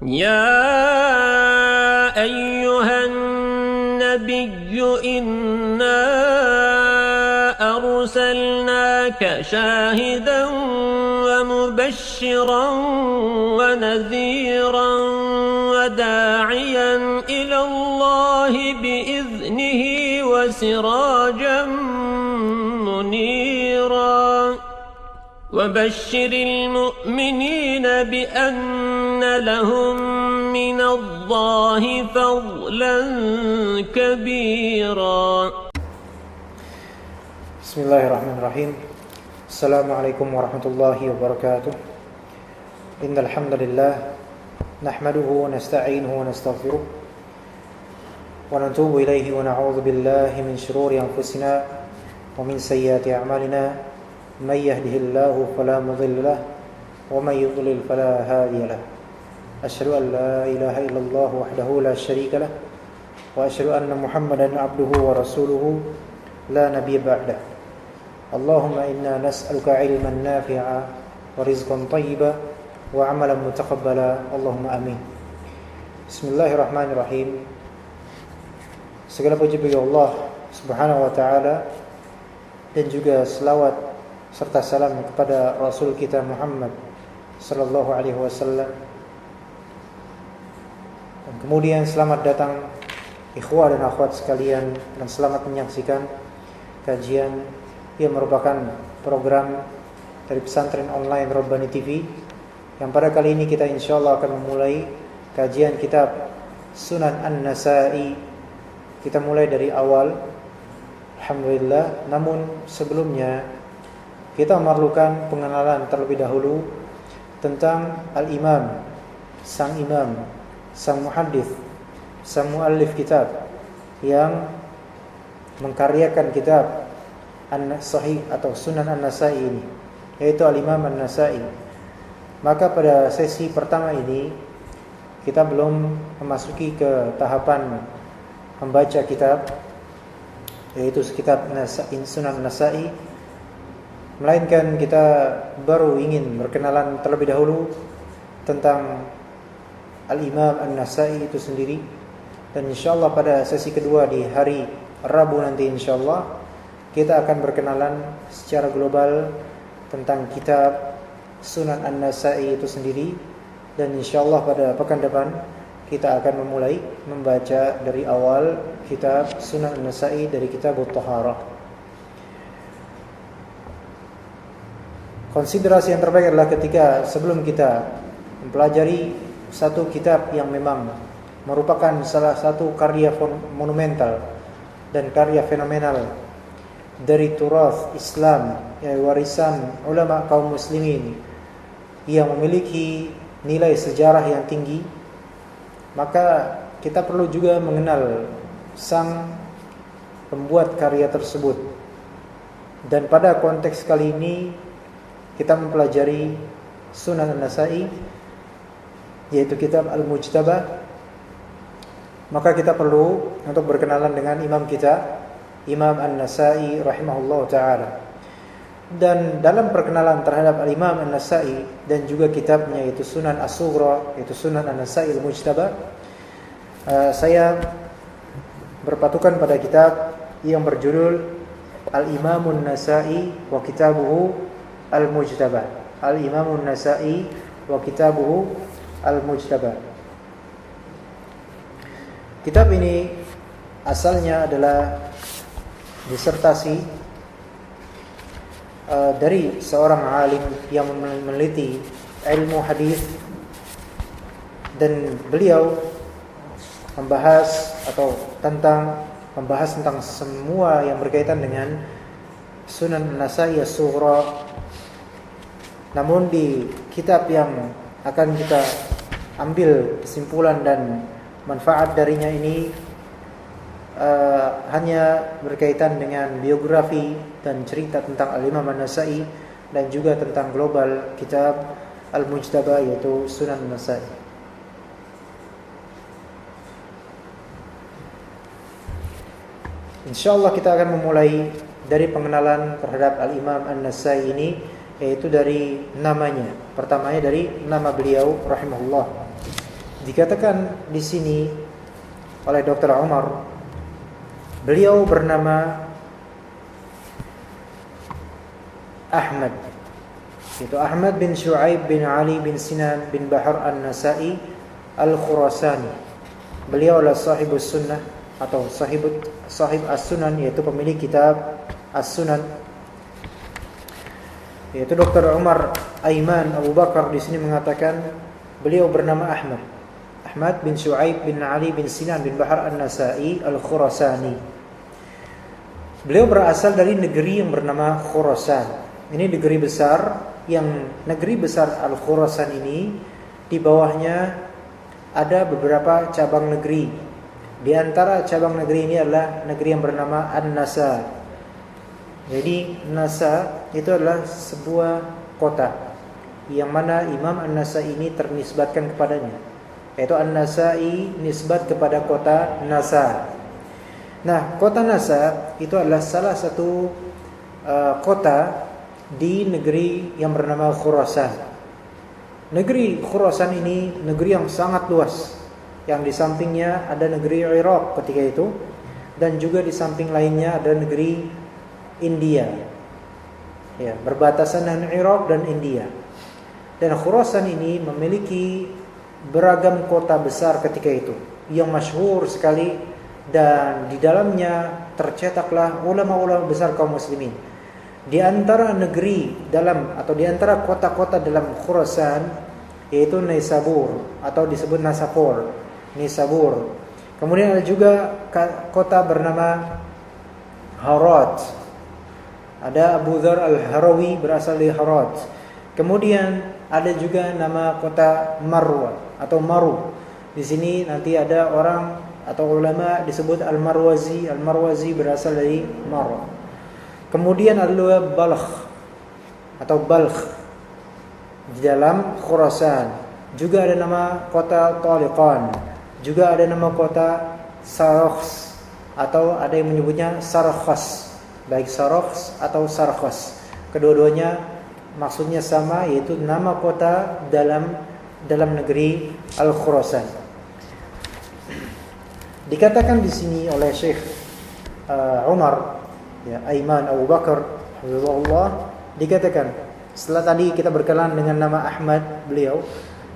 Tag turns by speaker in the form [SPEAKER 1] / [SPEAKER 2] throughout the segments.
[SPEAKER 1] يا أيها النبي إنا أرسلناك شاهدا ومبشرا ونذيرا وداعيا إلى الله بإذنه وسراجا منيرا وبشر المؤمنين بأن لهم من الله فضلا كبيرا.
[SPEAKER 2] بسم الله الرحمن الرحيم. السلام عليكم ورحمة الله وبركاته. إن الحمد لله نحمده ونستعينه ونستغفره ونتوب إليه ونعوذ بالله من شرور أنفسنا ومن سيئات أعمالنا. من يهده الله فلا مضل له ومن يضلل فلا هادي له. أشهد أن لا إله إلا الله وحده لا شريك له وأشهد أن محمدا عبده ورسوله لا نبي بعده. اللهم إنا نسألك علما نافعا ورزقا طيبا وعملا متقبلا. اللهم آمين. Bismillahirrahmanirrahim. Segala puji bagi Allah Subhanahu wa taala dan juga selawat serta salam kepada Rasul kita Muhammad sallallahu alaihi wasallam. Dan kemudian selamat datang ikhwah dan akhwat sekalian, dan selamat menyaksikan kajian yang merupakan program dari pesantren online Rabbani TV, yang pada kali ini kita insyaallah akan memulai kajian kitab Sunan An-Nasa'i. Kita mulai dari awal, alhamdulillah. Namun sebelumnya kita memerlukan pengenalan terlebih dahulu tentang al-imam, sang muhaddits, sang muallif kitab yang mengkaryakan kitab An-Sahih atau Sunan An-Nasa'i ini, yaitu al-Imam An-Nasa'i. Maka pada sesi pertama ini kita belum memasuki ke tahapan membaca kitab, yaitu kitab Sunan An-Nasa'i, melainkan kita baru ingin berkenalan terlebih dahulu tentang Al-Imam An-Nasa'i itu sendiri. Dan insyaallah pada sesi kedua di hari Rabu nanti insyaallah kita akan berkenalan secara global tentang kitab Sunan An-Nasa'i itu sendiri. Dan insyaallah pada pekan depan kita akan memulai membaca dari awal kitab Sunan An-Nasa'i dari kitab At-Taharah. Konsiderasi yang terbaik adalah ketika sebelum kita mempelajari satu kitab yang memang merupakan salah satu karya monumental dan karya fenomenal dari turas Islam, yaitu warisan ulama kaum muslimin yang memiliki nilai sejarah yang tinggi, maka kita perlu juga mengenal sang pembuat karya tersebut. Dan pada konteks kali ini kita mempelajari Sunan An-Nasa'i, yaitu kitab Al-Mujtaba. Maka kita perlu untuk berkenalan dengan imam kita, Imam An-Nasa'i rahimahullah ta'ala. Dan dalam perkenalan terhadap Al-Imam An-Nasa'i dan juga kitabnya yaitu Sunan As-Sughra, yaitu Sunan An-Nasa'i Al-Mujtaba, saya berpatukan pada kitab yang berjudul Al-Imamun Nasa'i wa Kitabuhu Al-Mujtaba. Al-Imamun Nasa'i wa Kitabuhu Al-Mujtaba. Kitab ini asalnya adalah disertasi dari seorang alim yang meneliti ilmu hadis, dan beliau membahas tentang semua yang berkaitan dengan Sunan An-Nasa'i As-Sughra. Namun di kitab yang akan kita ambil kesimpulan dan manfaat darinya ini hanya berkaitan dengan biografi dan cerita tentang Al-Imam An-Nasa'i dan juga tentang global kitab Al-Mujtaba, yaitu Sunan An-Nasa'i. Insyaallah kita akan memulai dari pengenalan terhadap Al-Imam An-Nasa'i ini, yaitu dari namanya. Pertamanya dari nama beliau rahimahullah. Dikatakan di sini oleh Dr. Umar, beliau bernama Ahmad, yaitu Ahmad bin Shu'aib bin Ali bin Sinan bin Bahar An-Nasa'i Al-Khurasani. Beliau adalah sahibus sunnah atau sahib as-sunan, yaitu pemilik kitab as-sunan. Yaitu Dr. Umar Aiman Abu Bakar di sini mengatakan beliau bernama Ahmad bin Shu'aib bin Ali bin Sinan bin Bahar An-Nasa'i Al-Khurasani. Beliau berasal dari negeri yang bernama Khurasan. Ini negeri besar, yang negeri besar Al-Khurasan ini di bawahnya ada beberapa cabang negeri. Di antara cabang negeri ini adalah negeri yang bernama An-Nasa. Jadi Nasa itu adalah sebuah kota yang mana Imam An-Nasa'i ini ternisbatkan kepadanya, yaitu An-Nasa'i nisbat kepada kota Nasa. Nah, kota Nasa itu adalah salah satu kota di negeri yang bernama Khurasan. Negeri Khurasan ini negeri yang sangat luas, yang di sampingnya ada negeri Iraq ketika itu, dan juga di samping lainnya ada negeri India, ya, berbatasan dengan Iraq dan India. Dan Khurasan ini memiliki beragam kota besar ketika itu yang masyhur sekali, dan di dalamnya tercetaklah ulama-ulama besar kaum muslimin. Di antara negeri dalam atau di antara kota-kota dalam Khurasan yaitu Nisabur atau disebut Nisabur. Kemudian ada juga kota bernama Harat. Ada Abu Dzar Al-Harawi berasal dari Harat. Kemudian ada juga nama kota Marwa atau Maru. Di sini nanti ada orang atau ulama disebut Al-Marwazi. Al-Marwazi berasal dari Marwa. Kemudian ada Balkh atau Balkh di dalam Khurasan. Juga ada nama kota Taliqan. Juga ada nama kota Sarakhs atau ada yang menyebutnya Sarkhas. Baik Sarakhs atau Sarkhas. Kedua-duanya maksudnya sama, yaitu nama kota dalam negeri Al-Khurasan. Dikatakan di sini oleh Syekh Umar, ya, Aiman Abu Bakar hafizahullah, dikatakan setelah tadi kita berkenalan dengan nama Ahmad beliau,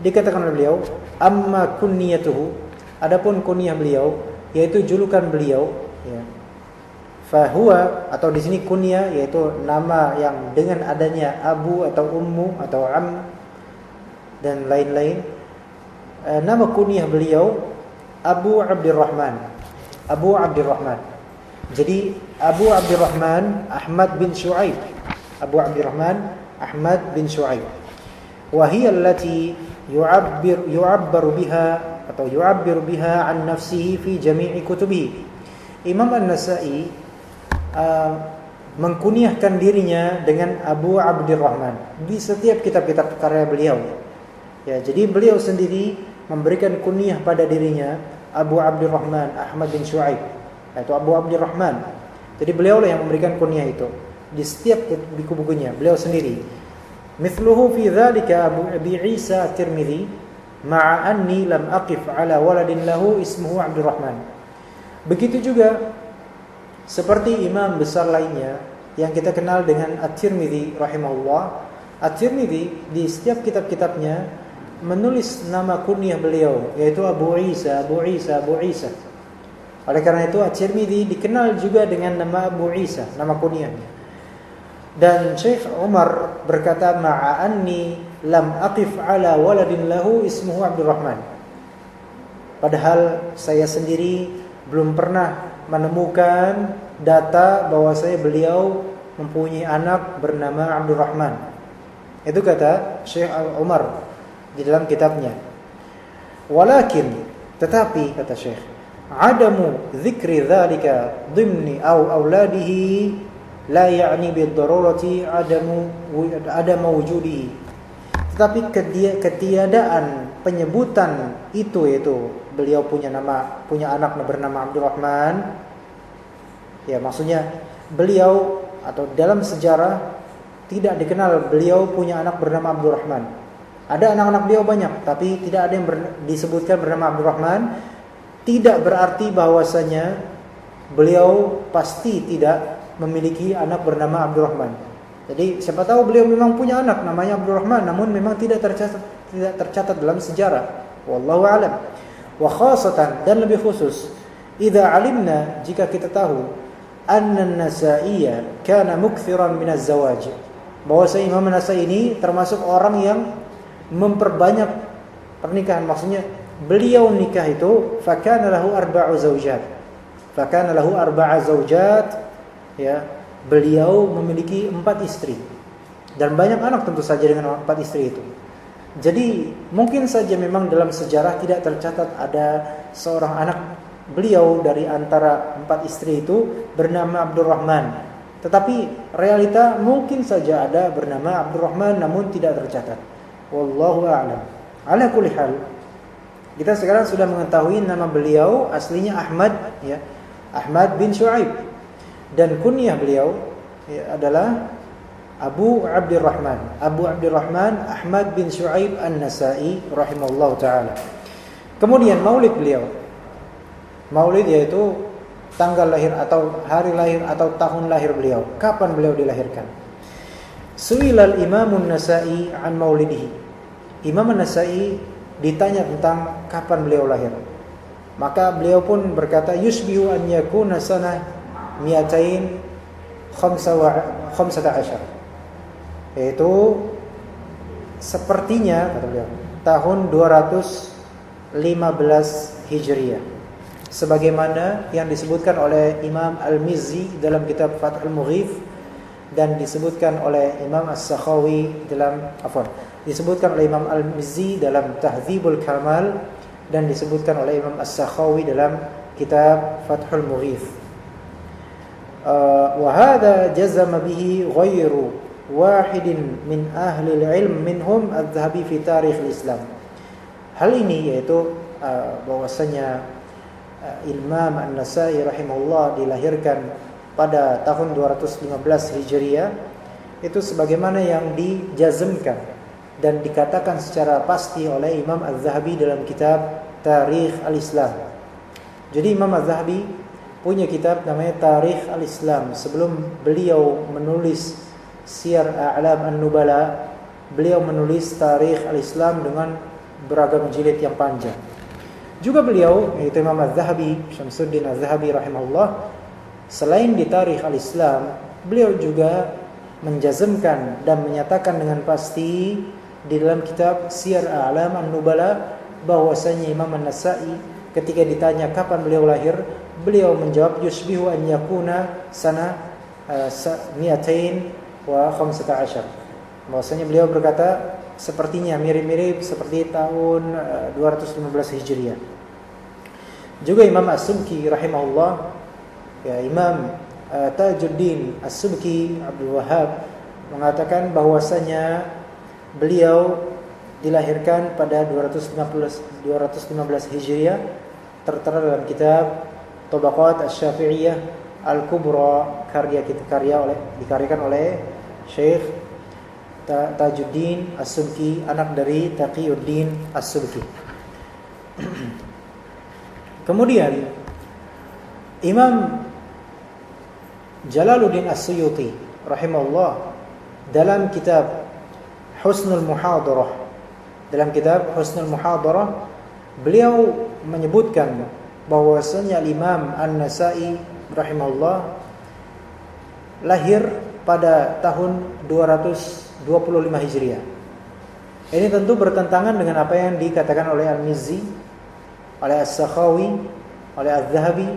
[SPEAKER 2] dikatakan oleh beliau, amma kunyatuhu, adapun kunyah beliau yaitu julukan beliau, ya, fahuwa atau di sini kunyah yaitu nama yang dengan adanya abu atau ummu atau am dan lain-lain. Nama kunyah beliau Abu Abdurrahman. Jadi Abu Abdurrahman Ahmad bin Shu'aib. Abu Abdurrahman Ahmad bin Shu'aib. Wa hiya allati yu'abbaru biha an nafsihi fi jami'i kutubihi. Imam An-Nasa'i mengkunyahkan dirinya dengan Abu Abdurrahman di setiap kitab-kitab karya beliau. Ya, jadi beliau sendiri memberikan kunyah pada dirinya Abu Abdurrahman Ahmad bin Shu'aib, yaitu Abu Abdurrahman. Jadi beliau lah yang memberikan kunyah itu di setiap buku-bukunya, beliau sendiri. Mithluhu fi dzalika Abu Abi Isa At-Tirmidzi ma'a anni lam aqif ala waladin lahu ismuhu Abdurrahman. Begitu juga seperti imam besar lainnya yang kita kenal dengan At-Tirmidzi rahimahullah. At-Tirmidzi di setiap kitab-kitabnya menulis nama kunyah beliau, yaitu Abu Isa. Oleh karena itu At-Tirmidzi dikenal juga dengan nama Abu Isa, nama kunyahnya. Dan Syekh Umar berkata, ma'a anni lam aqif ala waladin lahu ismuhu Abdurrahman. Padahal saya sendiri belum pernah menemukan data bahwasanya beliau mempunyai anak bernama Abdurrahman. Itu kata Syekh Umar di dalam kitabnya. Walakin, tetapi kata Syekh, adamu dzikri dzalika dhimni aw auladihi la ya'ni bid-darurati adamu wujudihi. Tetapi ketiadaan penyebutan itu, yaitu beliau punya anak bernama Abdurrahman, ya, maksudnya beliau atau dalam sejarah tidak dikenal beliau punya anak bernama Abdurrahman. Ada anak-anak beliau banyak, tapi tidak ada yang disebutkan bernama Abdurrahman. Tidak berarti bahwasanya beliau pasti tidak memiliki anak bernama Abdurrahman. Jadi siapa tahu beliau memang punya anak namanya Abdurrahman, namun memang tidak tercatat dalam sejarah. Wallahu a'lam. Wa khasatan, dan lebih khusus, idza alimna, jika kita tahu, anna an-Nasa'iyya kana mukthiran min az-zawaj, bahwa Imam An-Nasa'i ini termasuk orang yang memperbanyak pernikahan. Maksudnya beliau nikah itu fakana lahu arba'u zawjat. Fakana lahu arba'a zawjat, ya, beliau memiliki 4 istri dan banyak anak tentu saja dengan 4 istri itu. Jadi mungkin saja memang dalam sejarah tidak tercatat ada seorang anak beliau dari antara 4 istri itu bernama Abdurrahman. Tetapi realita mungkin saja ada bernama Abdurrahman namun tidak tercatat. Wallahu a'lam. Ala kulli hal, kita sekarang sudah mengetahui nama beliau aslinya Ahmad, ya, Ahmad bin Syuaib, dan kunyah beliau, ya, adalah Abu Abdurrahman. Abu Abdurrahman Ahmad bin Syuaib An-Nasa'i rahimahullah ta'ala. Kemudian maulid beliau. Maulid yaitu tanggal lahir atau hari lahir atau tahun lahir beliau. Kapan beliau dilahirkan? Su'ilal Imamun Nasa'i an maulidihi. Imam An-Nasa'i ditanya tentang kapan beliau lahir. Maka beliau pun berkata, yusbihu an yakuna sanah 215, yaitu sepertinya, kata beliau, tahun 215 Hijriah, sebagaimana yang disebutkan oleh Imam Al-Mizzi dalam kitab Fathul Mughith, dan disebutkan oleh Imam As-Sakhawi disebutkan oleh Imam Al-Mizzi dalam Tahdzibul Kamal, dan disebutkan oleh Imam As-Sakhawi dalam kitab Fathul Mughith. Wa hadha jazama bihi ghairu wahidin min ahli al-ilm minhum adz-Dzahabi fi tarikh al-Islam. Hal ini yaitu bahwasanya Imam An-Nasa'i rahimahullah dilahirkan pada tahun 215 Hijriah, itu sebagaimana yang dijazmkan dan dikatakan secara pasti oleh Imam Az-Zahabi dalam kitab Tarikh Al-Islam. Jadi Imam Az-Zahabi punya kitab namanya Tarikh Al-Islam. Sebelum beliau menulis Siyar A'lam An-Nubala, beliau menulis Tarikh Al-Islam dengan beragam jilid yang panjang. Juga beliau, yaitu Imam Az-Zahabi, Syamsuddin Az-Zahabi rahimahullah, selain di Tarikh Al-Islam, beliau juga menjazmkan dan menyatakan dengan pasti di dalam kitab Siyar A'lam An-Nubala bahwasanya Imam An-Nasa'i ketika ditanya kapan beliau lahir, beliau menjawab yusbihu an yakuna sana 215. Bahwasanya beliau berkata sepertinya mirip-mirip seperti tahun 215 Hijriah. Juga Imam As-Subki rahimahullah, ya, Imam Tajuddin As-Subki Abdul Wahhab mengatakan bahwasanya beliau dilahirkan pada 215 Hijriah, tertera dalam kitab Tabaqat Asy-Syafi'iyah Al-Kubra, dikaryakan oleh Syekh Tajuddin As-Subki, anak dari Taqiyuddin As-Subki. Kemudian Imam Jalaluddin As-Suyuti rahimahullah dalam kitab Husnul Muhadarah, beliau menyebutkan bahwasanya Imam An-Nasa'i rahimahullah lahir pada tahun 225 Hijriah. Ini tentu bertentangan dengan apa yang dikatakan oleh Al-Mizzi, oleh As-Sakhawi, oleh Az-Zahabi,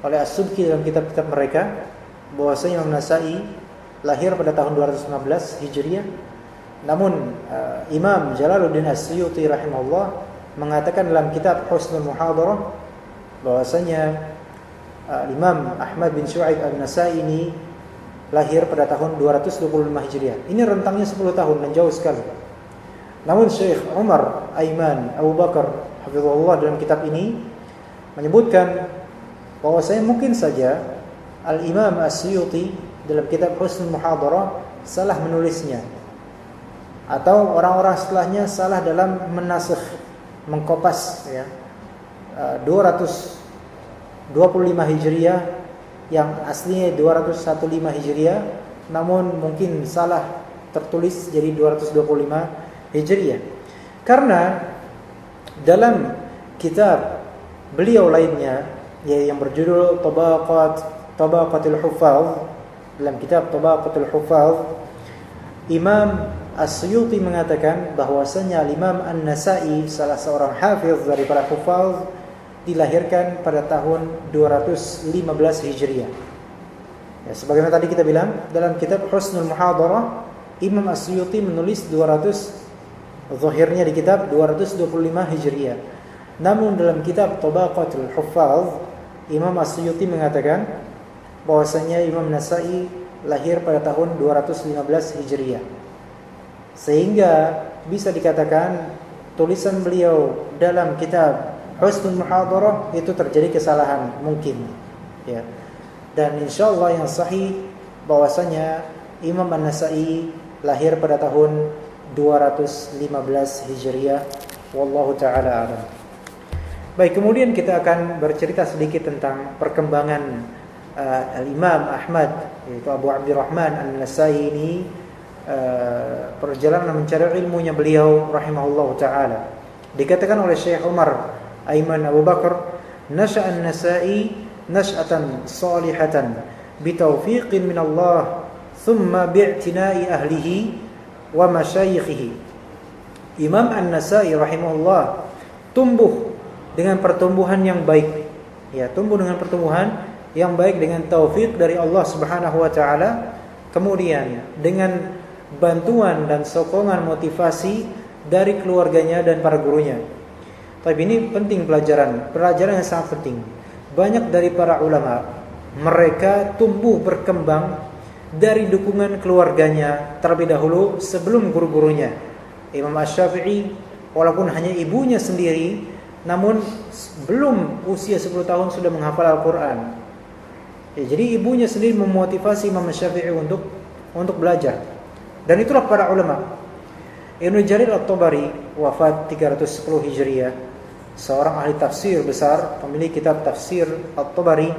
[SPEAKER 2] oleh As-Subki dalam kitab-kitab mereka, bahwasanya Imam Nasa'i lahir pada tahun 215 Hijriah. Namun Imam Jalaluddin As-Suyuti rahimahullah mengatakan dalam kitab Husnul Muhadarah bahwasanya Imam Ahmad bin Syuaib An-Nasa'i ini lahir pada tahun 225 Hijriah. Ini rentangnya 10 tahun dan jauh sekali. Namun Syekh Umar Aiman Abu Bakar hafizahullah dalam kitab ini menyebutkan bahwasanya mungkin saja Al-Imam As-Suyuti dalam kitab Husnul Muhadarah salah menulisnya. atau orang-orang setelahnya salah dalam menasikh, mengkopas ya. 225 Hijriah yang aslinya 215 Hijriah, namun mungkin salah tertulis jadi 225 Hijriah. Karena dalam kitab beliau lainnya yang berjudul Tabaqatul Huffaz, dalam kitab Tabaqatul Huffaz, Imam As-Suyuti mengatakan bahwasanya Imam An-Nasa'i, salah seorang hafiz dari para huffaz, dilahirkan pada tahun 215 Hijriah. Ya, sebagaimana tadi kita bilang, dalam kitab Husnul Muhadarah, Imam As-Suyuti menulis 200, zahirnya di kitab 225 Hijriah. Namun dalam kitab Tabaqatul Huffaz, Imam As-Suyuti mengatakan bahwasanya Imam Nasa'i lahir pada tahun 215 Hijriah. Sehingga bisa dikatakan tulisan beliau dalam kitab Husnul Muhadarah itu terjadi kesalahan mungkin, ya. Dan insyaallah yang sahih bahwasanya Imam An-Nasa'i lahir pada tahun 215 Hijriah, wallahu taala a'lam. Baik, kemudian kita akan bercerita sedikit tentang perkembangan Al-Imam Ahmad, yaitu Abu Abdurrahman An-Nasa'i ini, perjalanan mencari ilmunya beliau rahimahullahu taala. Dikatakan oleh Syekh Umar Aiman Abu Bakar, nasha'a An-Nasa'i nash'atan salihatan bitaufiqin min Allah thumma bi'tina'i ahlihi wa masyayikhihi. Imam An-Nasa'i rahimahullah tumbuh dengan pertumbuhan yang baik, ya, tumbuh dengan pertumbuhan yang baik dengan taufik dari Allah Subhanahu wa taala, kemudian dengan bantuan dan sokongan motivasi dari keluarganya dan para gurunya. Tapi ini penting, pelajaran yang sangat penting. Banyak dari para ulama, mereka tumbuh berkembang dari dukungan keluarganya terlebih dahulu sebelum guru-gurunya. Imam Asy-Syafi'i walaupun hanya ibunya sendiri, namun belum usia 10 tahun sudah menghafal Al-Quran. Ya, jadi ibunya sendiri memotivasi Imam Asy-Syafi'i untuk belajar. Dan itulah para ulama. Ibnu Jarir At-Tabari wafat 310 Hijriah, seorang ahli tafsir besar, pemilik kitab tafsir At-Tabari.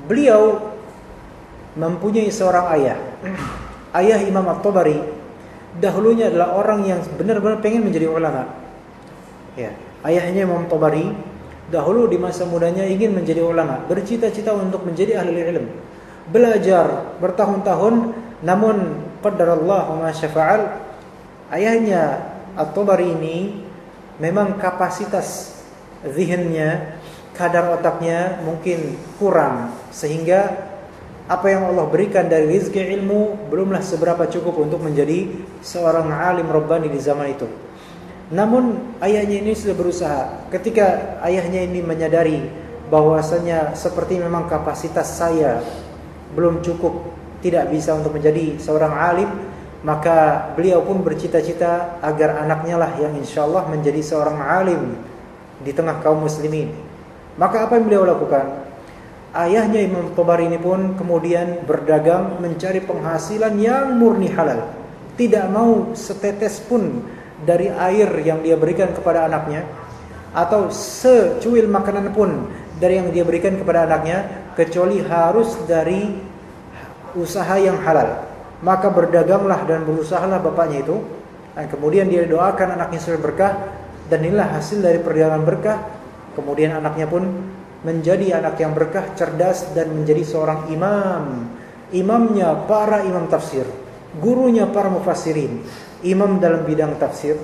[SPEAKER 2] Beliau mempunyai seorang ayah. Ayah Imam At-Tabari dahulunya adalah orang yang benar-benar pengen menjadi ulama. Ya, ayahnya Imam At-Tabari dahulu di masa mudanya ingin menjadi ulama, bercita-cita untuk menjadi ahli ilmu, belajar bertahun-tahun, namun qadarallah wa ma syafa'al, ayahnya At-Tabari ini memang kapasitas zihinnya, kadar otaknya mungkin kurang, sehingga apa yang Allah berikan dari rezeki ilmu belumlah seberapa cukup untuk menjadi seorang alim rabbani di zaman itu. Namun ayahnya ini sudah berusaha. Ketika ayahnya ini menyadari bahwasanya seperti memang kapasitas saya belum cukup, tidak bisa untuk menjadi seorang alim, maka beliau pun bercita-cita agar anaknya lah yang insyaallah menjadi seorang alim di tengah kaum muslimin. Maka apa yang beliau lakukan? Ayahnya Imam Tabari ini pun kemudian berdagang, mencari penghasilan yang murni halal. Tidak mau setetes pun dari air yang dia berikan kepada anaknya, atau secuil makanan pun dari yang dia berikan kepada anaknya, kecuali harus dari usaha yang halal. Maka berdaganglah dan berusahalah bapaknya itu, dan kemudian dia doakan anaknya supaya berkah, dan inilah hasil dari perjalanan berkah. Kemudian anaknya pun menjadi anak yang berkah, cerdas, dan menjadi seorang imam. Imamnya para imam tafsir, gurunya para mufassirin, imam dalam bidang tafsir,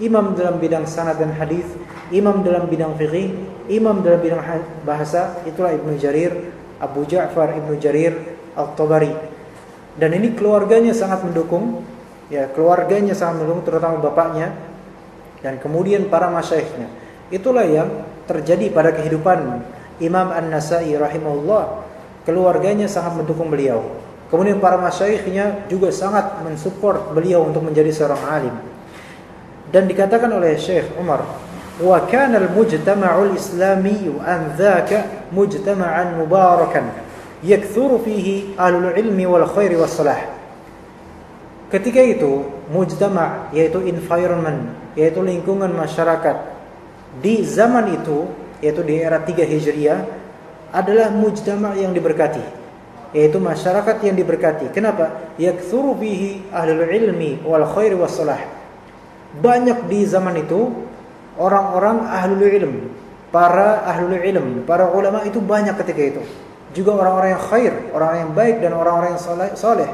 [SPEAKER 2] imam dalam bidang sanad dan hadis, imam dalam bidang fiqih, imam dalam bidang bahasa. Itulah Ibnu Jarir, Abu Ja'far Ibnu Jarir At-Tabari. Dan ini keluarganya sangat mendukung, ya, keluarganya sangat mendukung, terutama bapaknya dan kemudian para masyayikhnya. Itulah yang terjadi pada kehidupan Imam An-Nasa'i rahimahullah. Keluarganya sangat mendukung beliau. Kemudian para masyayikhnya juga sangat mensupport beliau untuk menjadi seorang alim. Dan dikatakan oleh Syekh Umar, wa kana al-mujtama'ul islamiyyu an dzaka mujtama'an mubarakan yakthuru fihi ahlul ilmi wal khairi was salah. Ketika itu mujtama', yaitu environment, yaitu lingkungan masyarakat di zaman itu, yaitu di era 3 Hijriah, adalah mujtama' yang diberkati, yaitu masyarakat yang diberkati. Kenapa? Yaktsuru bihi ahlul ilmi wal khairi was salah. Banyak di zaman itu orang-orang ahlul ilm, para ahlul ilm, para ulama itu banyak ketika itu. Juga orang-orang yang khair, orang-orang yang baik dan orang-orang yang saleh.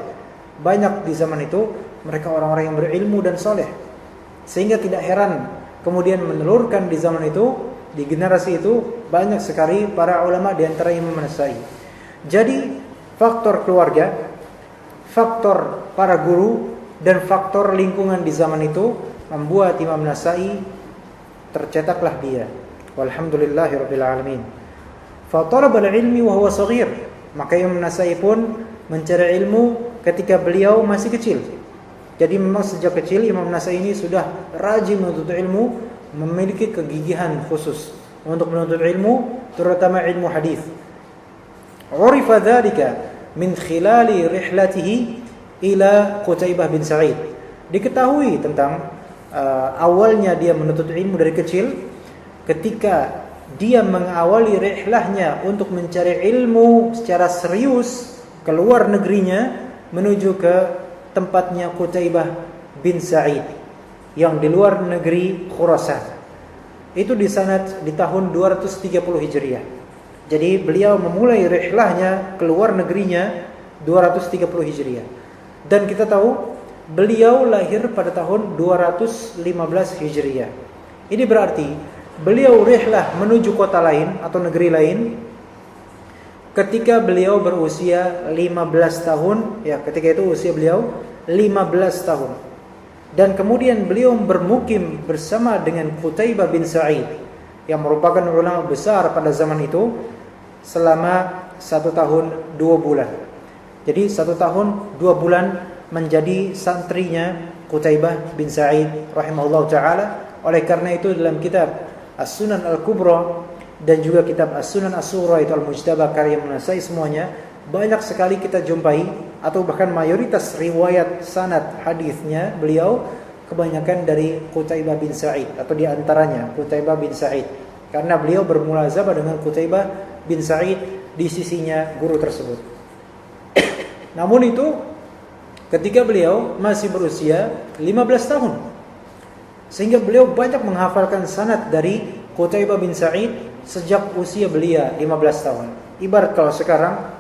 [SPEAKER 2] Banyak di zaman itu mereka orang-orang yang berilmu dan saleh. Sehingga tidak heran kemudian menelurkan di zaman itu, di generasi itu banyak sekali para ulama di antara Imam An-Nasa'i. Jadi faktor keluarga, faktor para guru dan faktor lingkungan di zaman itu membuat Imam An-Nasa'i tercetaklah dia. Walhamdulillahirabbil alamin. Fa talaba al-ilmi wa huwa shaghir. Maka Imam An-Nasa'i pun mencari ilmu ketika beliau masih kecil. Jadi memang sejak kecil Imam An-Nasa'i ini sudah rajin menuntut ilmu, memiliki kegigihan khusus untuk menuntut ilmu, terutama ilmu hadis. Urifa dzalika min khilali rihlatihi ila Qutaibah bin Sa'id. Diketahui tentang awalnya dia menuntut ilmu dari kecil ketika dia mengawali rihlahnya untuk mencari ilmu secara serius ke luar negerinya menuju ke tempatnya Qutaibah bin Sa'id yang di luar negeri Khurasan. Itu di tahun 230 Hijriah. Jadi beliau memulai rihlahnya ke luar negerinya 230 Hijriah. Dan kita tahu beliau lahir pada tahun 215 Hijriah. Ini berarti beliau rihlah menuju kota lain atau negeri lain ketika beliau berusia 15 tahun. Ya, ketika itu usia beliau 15 tahun. Dan kemudian beliau bermukim bersama dengan Qutaibah bin Sa'id yang merupakan ulama besar pada zaman itu selama 1 tahun 2 bulan. Jadi 1 tahun 2 bulan menjadi santrinya Qutaibah bin Sa'id rahimahullah ta'ala. Oleh karena itu dalam kitab As-Sunan Al-Kubra dan juga kitab As-Sunan As-Sughra itu Al-Mujtaba karya Imam An-Nasa'i semuanya banyak sekali kita jumpai atau bahkan mayoritas riwayat sanad hadisnya beliau kebanyakan dari Qutaibah bin Sa'id atau di antaranya Qutaibah bin Sa'id karena beliau bermulazabah dengan Qutaibah bin Sa'id di sisinya guru tersebut. Namun itu ketika beliau masih berusia 15 tahun sehingga beliau banyak menghafalkan sanad dari Qutaibah bin Sa'id sejak usia belia 15 tahun. Ibarat kalau sekarang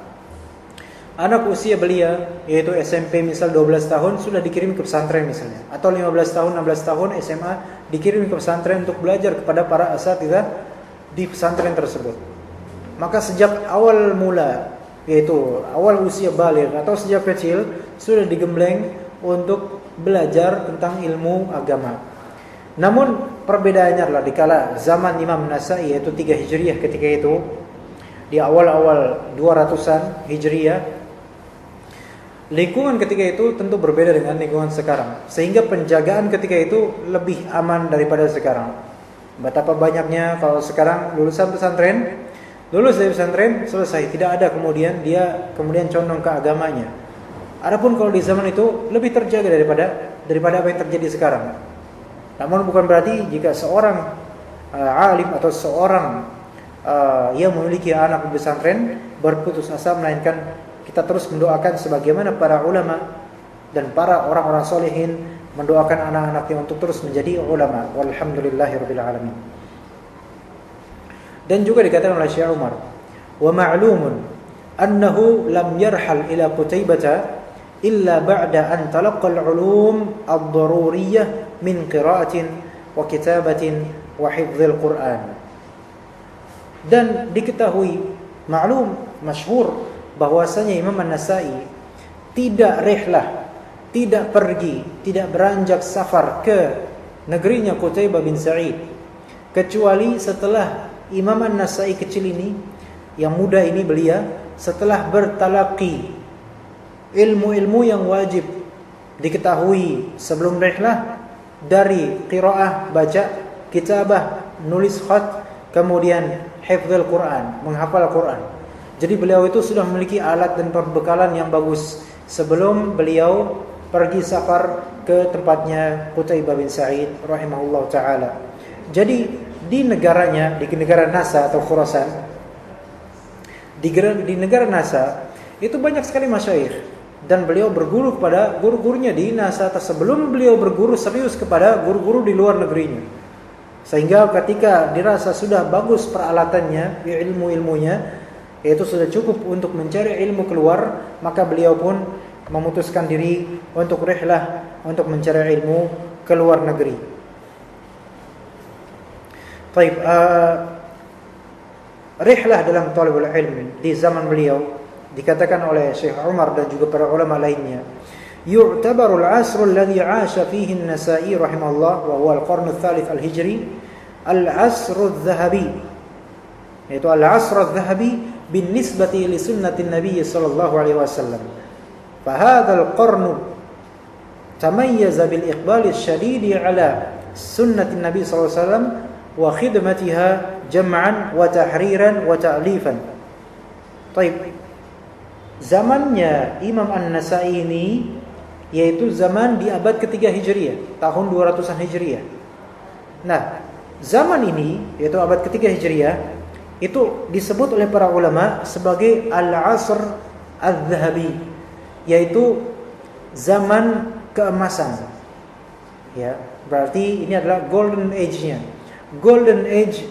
[SPEAKER 2] anak usia belia yaitu SMP misal 12 tahun sudah dikirim ke pesantren misalnya, atau 15 tahun 16 tahun SMA dikirim ke pesantren untuk belajar kepada para asatidzah di pesantren tersebut. Maka sejak awal mula yaitu awal usia baligh atau sejak kecil sudah digembleng untuk belajar tentang ilmu agama. Namun perbedaannya adalah dikala zaman Imam An-Nasa'i yaitu 3 Hijriah ketika itu di awal-awal 200-an Hijriah, lingkungan ketika itu tentu berbeda dengan lingkungan sekarang, sehingga penjagaan ketika itu lebih aman daripada sekarang. Betapa banyaknya kalau sekarang lulusan pesantren, lulus dari pesantren selesai, tidak ada kemudian dia condong ke agamanya. Adapun kalau di zaman itu lebih terjaga daripada apa yang terjadi sekarang. Namun bukan berarti jika seorang alim atau seorang yang memiliki anak di pesantren berputus asa, melainkan kita terus mendoakan sebagaimana para ulama dan para orang-orang solehin mendoakan anak-anaknya untuk terus menjadi ulama. Walhamdulillahirabbil alamin. Dan juga dikatakan oleh Syekh Umar, wa ma'lumun annahu lam yarhal ila Qutaibah illa ba'da an talaqqa al-ulum ad-daruriyyah min qira'atin wa kitabatin wa hifdzil Qur'an. Dan diketahui, maklum, masyhur bahwasanya Imam An-Nasa'i tidak rihlah, tidak pergi, tidak beranjak safar ke negerinya Qutaibah bin Sa'id kecuali setelah Imam An-Nasa'i kecil ini, yang muda ini belia, setelah bertalaqi ilmu-ilmu yang wajib diketahui sebelum rihlah dari qiraah, baca, kitabah, nulis khat, kemudian hifdzul Quran, menghafal Quran. Jadi beliau itu sudah memiliki alat dan perbekalan yang bagus sebelum beliau pergi safar ke tempatnya Qutaibah bin Sa'id rahimahullah ta'ala. Jadi di negaranya, di negara Nasa atau Khurasan, di negara Nasa itu banyak sekali masyayikh, dan beliau berguru kepada guru-gurunya di Nasa sebelum beliau berguru serius kepada guru-guru di luar negerinya. Sehingga ketika dirasa sudah bagus peralatannya, ilmu-ilmunya, yaitu sudah cukup untuk mencari ilmu keluar, maka beliau pun memutuskan diri untuk rihlah, untuk mencari ilmu ke luar negeri. Baik, rihlah dalam talabul ilm di zaman beliau dikatakan oleh Syekh Umar dan juga para ulama lainnya, yu'tabaru al-'asr alladhi 'asha fihi an-Nasa'i rahimahullah wa huwa al-qarn ats-tsalits al-hijri al-'asr adh-dhahabi, yaitu al-'asr adh-dhahabi binisbati li sunnati Nabi sallallahu alaihi wasallam. Fa hadzal qarn tamayyaza bil iqbal asy-syadid ala sunnati Nabi sallallahu alaihi wasallam wa khidmatiha jam'an wa tahriran wa ta'lifan. Baik. Zamannya Imam An-Nasa'i ini yaitu zaman di abad ketiga Hijriah, tahun 200-an Hijriah. Nah, zaman ini yaitu abad ketiga Hijriah itu disebut oleh para ulama sebagai al-'asr adz-dzahabi, yaitu zaman keemasan. Ya, berarti ini adalah golden age-nya. Golden age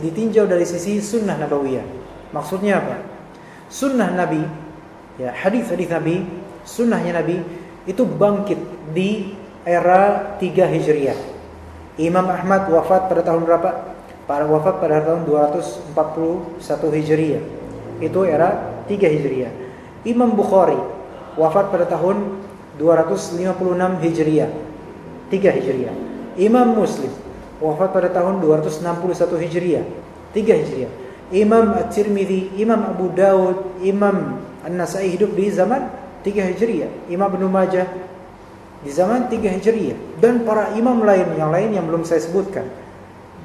[SPEAKER 2] ditinjau dari sisi sunnah nabawiyah. Maksudnya apa? Sunnah Nabi, ya, hadis-hadis Nabi, sunnahnya Nabi itu bangkit di era 3 Hijriah. Imam Ahmad wafat pada tahun berapa? Wafat pada tahun 241 Hijriah. Itu era 3 Hijriah. Imam Bukhari wafat pada tahun 256 Hijriah, 3 Hijriah. Imam Muslim wafat pada tahun 261 Hijriah, 3 Hijriah. Imam At-Tirmidzi, Imam Abu Dawud, Imam An-Nasa'i hidup di zaman 3 Hijriah. Imam Ibnu Majah di zaman 3 Hijriah. Dan para imam lain yang belum saya sebutkan,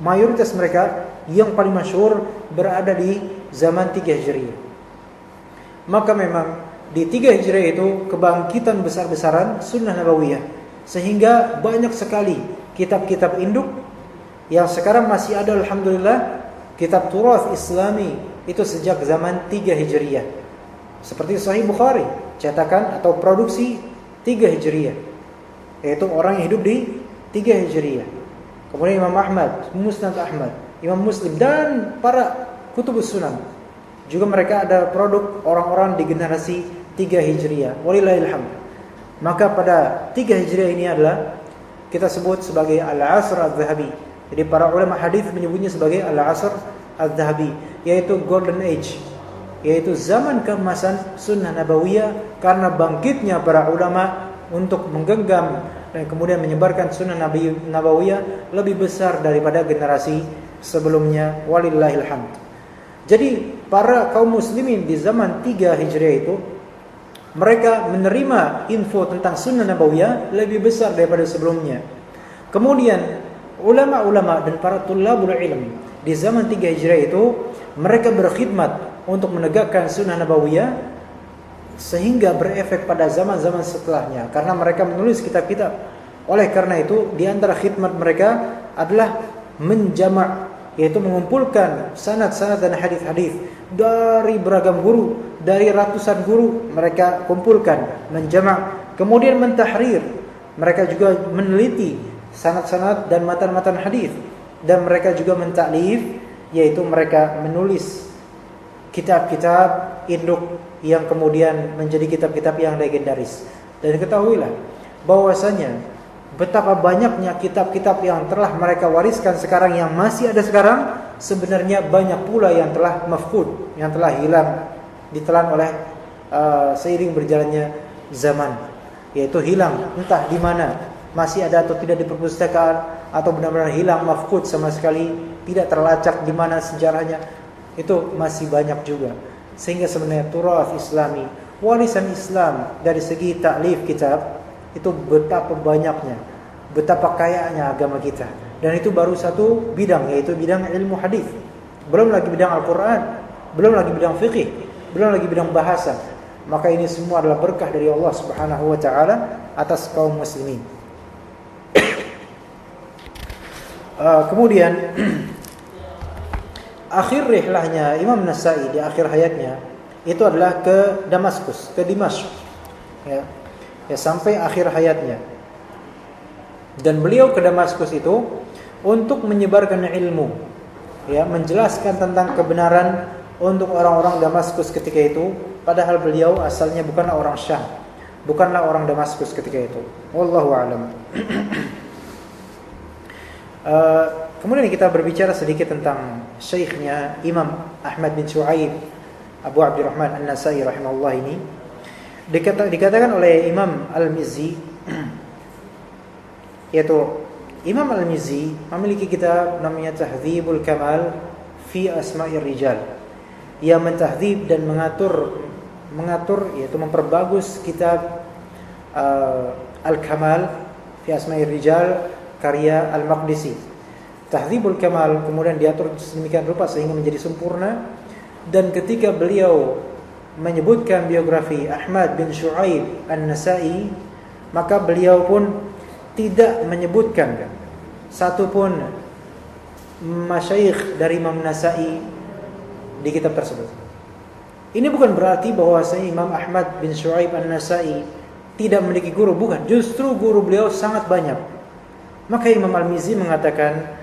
[SPEAKER 2] mayoritas mereka yang paling masyhur berada di zaman 3 Hijriah. Maka memang di 3 Hijriah itu kebangkitan besar-besaran sunnah nabawiyah, sehingga banyak sekali kitab-kitab induk yang sekarang masih ada, alhamdulillah, kitab turath Islami itu sejak zaman 3 Hijriah. Seperti Sahih Bukhari, cetakan atau produksi 3 Hijriah, yaitu orang yang hidup di 3 Hijriah. Kemudian Imam Ahmad, Musnad Ahmad, Imam Muslim, dan para kutubus sunan. Juga mereka ada produk orang-orang di generasi 3 Hijriah. Walillahilhamd. Maka pada 3 Hijriah ini adalah kita sebut sebagai al-'asr adz-dzahabi. Jadi para ulama hadis menyebutnya sebagai al-'asr adz-dzahabi, yaitu golden age, yaitu zaman keemasan sunnah nabawiyah, karena bangkitnya para ulama untuk menggenggam dan kemudian menyebarkan sunnah nabawiyah lebih besar daripada generasi sebelumnya. Walillahil hamd. Jadi para kaum muslimin di zaman 3 Hijriah itu, mereka menerima info tentang sunnah nabawiyah lebih besar daripada sebelumnya. Kemudian ulama-ulama dan para tulabul ilm di zaman 3 Hijriah itu, mereka berkhidmat untuk menegakkan sunnah nabawiyah, sehingga berefek pada zaman-zaman setelahnya, karena mereka menulis kitab-kitab. Oleh karena itu, di antara khidmat mereka adalah menjamak, yaitu mengumpulkan sanad-sanad dan hadis-hadis dari beragam guru, dari ratusan guru mereka kumpulkan, menjamak, kemudian mentahrir. Mereka juga meneliti sanad-sanad dan matan-matan hadis, dan mereka juga mentaklif, yaitu mereka menulis kitab-kitab induk yang kemudian menjadi kitab-kitab yang legendaris. Dan ketahuilah bahwasanya betapa banyaknya kitab-kitab yang telah mereka wariskan sekarang, yang masih ada sekarang, sebenarnya banyak pula yang telah mafqud, yang telah hilang, ditelan oleh seiring berjalannya zaman, yaitu hilang entah di mana, masih ada atau tidak di perpustakaan, atau benar-benar hilang, mafqud sama sekali, tidak terlacak di mana sejarahnya, itu masih banyak juga. Sehingga sebenarnya turath Islami, warisan Islam dari segi taklif kitab, itu betapa banyaknya, betapa kayanya agama kita. Dan itu baru satu bidang, yaitu bidang ilmu hadis. Belum lagi bidang Al-Quran, belum lagi bidang fiqih, belum lagi bidang bahasa. maka ini semua adalah berkah dari Allah Subhanahu wa taala atas kaum muslimin. Kemudian akhir rihlahnya Imam Nasa'i di akhir hayatnya itu adalah ke Damaskus, ke Dimashq, ya sampai akhir hayatnya. Dan beliau ke Damaskus itu untuk menyebarkan ilmu, ya, menjelaskan tentang kebenaran untuk orang-orang Damaskus ketika itu, padahal beliau asalnya bukanlah orang Syam, bukanlah orang Damaskus ketika itu. Wallahu a'lam. Kemudian kita berbicara sedikit tentang syekhnya Imam Ahmad bin Shu'aib Abu Abdurrahman An-Nasai rahimahullah ini. Dikatakan oleh Imam Al-Mizzi, yaitu Imam Al-Mizzi memiliki kitab namanya Tahdzibul Kamal fi Asma'ir Rijal. Ia mentahdzib dan mengatur yaitu memperbagus kitab Al-Kamal fi Asma'ir Rijal karya Al-Maqdisi. Tahdzibul Kamal kemudian diatur sedemikian rupa sehingga menjadi sempurna, dan ketika beliau menyebutkan biografi Ahmad bin Shu'aib An-Nasai, maka beliau pun tidak menyebutkan satu pun masyayikh dari Imam Nasai di kitab tersebut. Ini bukan berarti bahwasanya Imam Ahmad bin Shu'aib An-Nasai tidak memiliki guru, bukan. Justru guru beliau sangat banyak. Maka Imam Al-Mizzi mengatakan,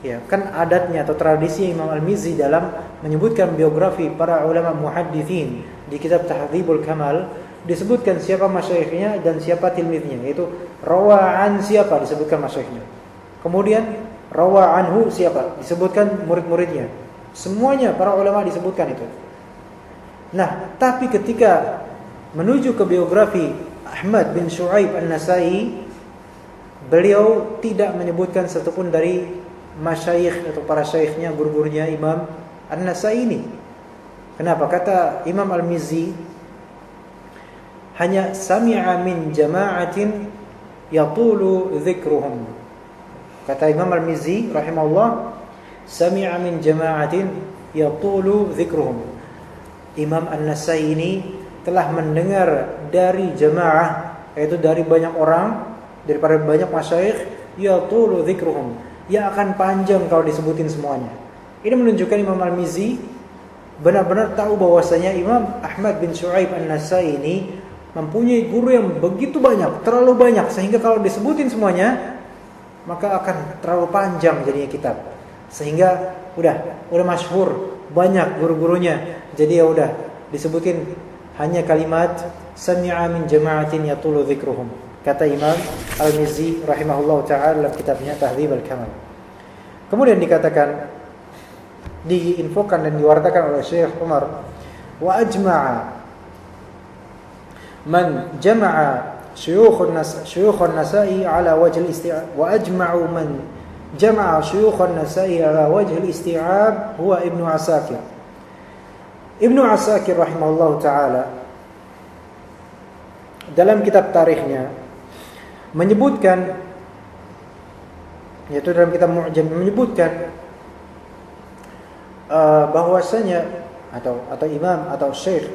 [SPEAKER 2] ya, kan adatnya atau tradisi Imam Al-Mizzi dalam menyebutkan biografi para ulama muhadditsin di kitab Tahdzibul Kamal, disebutkan siapa masyayikhnya dan siapa tilmidnya, yaitu rawa'an siapa disebutkan masyayikhnya. Kemudian rawa'anhu siapa disebutkan murid-muridnya. Semuanya para ulama disebutkan itu. Nah, tapi ketika menuju ke biografi Ahmad bin Shu'aib An-Nasai, beliau tidak menyebutkan satupun dari masyayikh atau para syekhnya, guru-gurunya Imam An-Nasai ini. Kenapa? Kata Imam Al-Mizzi, hanya sami'a min jama'atin yatulu dzikruhum. Kata Imam Al-Mizzi rahimahullah, sami'a min jama'atin yatulu dzikruhum. Imam An-Nasai ini telah mendengar dari jamaah, yaitu dari banyak orang, daripada banyak masyayikh, yatulu dzikruhum, yang akan panjang kalau disebutin semuanya. Ini menunjukkan Imam Al-Mizzi benar-benar tahu bahwasanya Imam Ahmad bin Shu'aib An-Nasai ini mempunyai guru yang begitu banyak, terlalu banyak, sehingga kalau disebutin semuanya maka akan terlalu panjang jadinya kitab. Sehingga udah masyhur, banyak guru-gurunya. Jadi ya udah disebutin hanya kalimat sami'a min jama'atin yatulu dzikruhum. Kata Imam Al-Mizzi rahimahullah ta'ala dalam kitabnya Tahdzibul Kamal. Kemudian dikatakan, diinfokan dan diwartakan oleh Syekh Umar, wa ajma'a man jama'a syuyukh an-Nasa'i ala wajh al-isti'ab, wa ajma'u man jama'a syuyukh an-Nasa'i ala wajh al-isti'ab huwa Ibnu Asakir. Ibnu Asakir rahimahullah ta'ala dalam kitab tarikhnya menyebutkan, yaitu dalam kitab Mu'jam, menyebutkan bahwasanya atau imam atau Syekh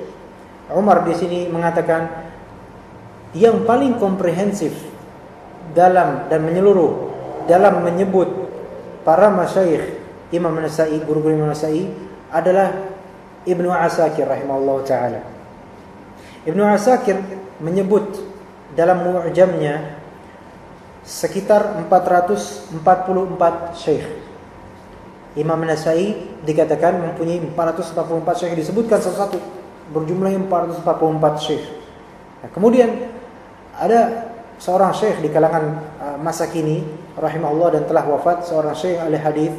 [SPEAKER 2] Umar di sini mengatakan yang paling komprehensif dalam dan menyeluruh dalam menyebut para masyayikh Imam Nasai, guru-guru Imam Nasai adalah Ibnu Asakir rahimahullah ta'ala. Ibnu Asakir menyebut dalam Mu'jamnya sekitar 444 syekh. Imam Nasai dikatakan mempunyai 444 syekh, disebutkan satu-satu berjumlah 444 syekh. Nah, kemudian ada seorang syekh di kalangan masa kini rahimahullah dan telah wafat, seorang syekh ahli hadis,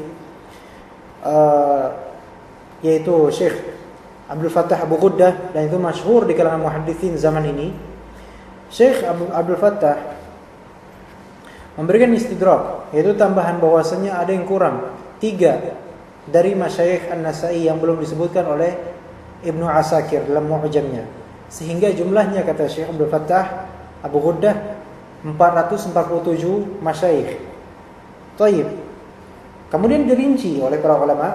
[SPEAKER 2] yaitu Syekh Abdul Fattah Abu Ghuddah, dan itu masyhur di kalangan muhadditsin zaman ini. Syekh Abdul Fattah memberikan istidrak, yaitu tambahan bahwasanya ada yang kurang 3 dari masyayikh An-Nasai yang belum disebutkan oleh Ibnu Asakir dalam Mu'jamnya, sehingga jumlahnya kata Syekh Abdul Fattah Abu Ghuddah 447 masyayikh. Taib. Kemudian dirinci oleh para ulama.